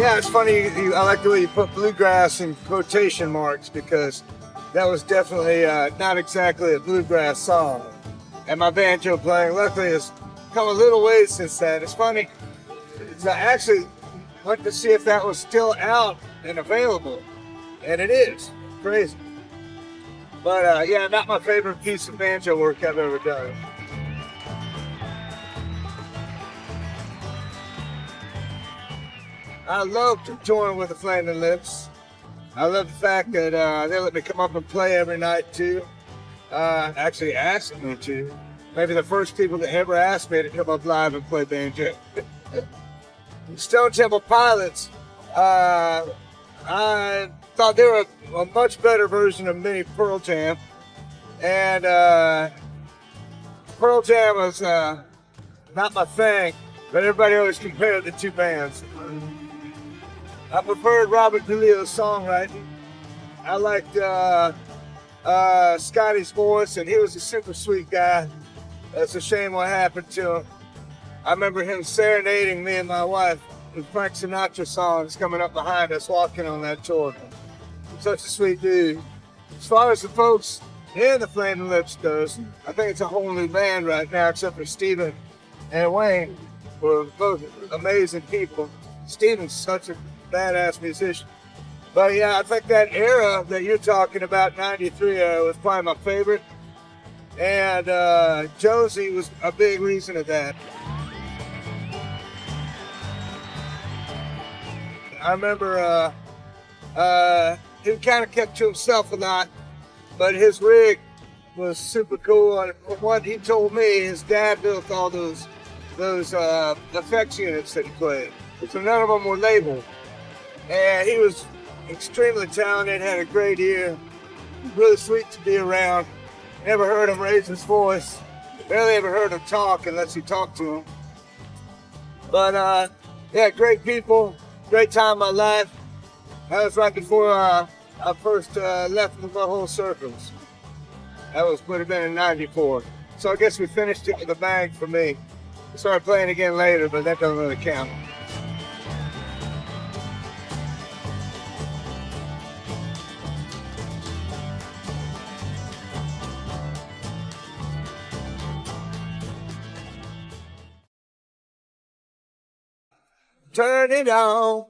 Yeah, it's funny. I like the way you put bluegrass in quotation marks because that was definitely not exactly a bluegrass song. And my banjo playing, luckily, has come a little ways since then. It's funny. I actually went to see if that was still out and available, and it is. Crazy. But yeah, not my favorite piece of banjo work I've ever done. I love touring with the Flaming Lips. I love the fact that they let me come up and play every night too. Actually asked me to. Maybe the first people that ever asked me to come up live and play banjo. Stone Temple Pilots, I thought they were a much better version of mini Pearl Jam. And Pearl Jam was not my thing, but everybody always compared the two bands. I preferred Robert DeLeo's songwriting. I liked Scotty's voice, and he was a super sweet guy. It's a shame what happened to him. I remember him serenading me and my wife with Frank Sinatra songs coming up behind us walking on that tour. Such a sweet dude. As far as the folks in the Flaming Lips goes, I think it's a whole new band right now, except for Steven and Wayne, who are both amazing people. Steven's such a badass musician. But yeah, I think that era that you're talking about, 93 era, was probably my favorite. And Josie was a big reason of that. I remember he kind of kept to himself a lot, but his rig was super cool. And from what he told me, his dad built all those effects units that he played. So none of them were labeled. And he was extremely talented, had a great ear, really sweet to be around. Never heard him raise his voice. Barely ever heard him talk unless you talked to him. But yeah, great people, great time in my life. That was right before I first left the Butthole Circles. That would have been in 94. So I guess we finished it with a bang for me. We started playing again later, but that doesn't really count. Turn it on.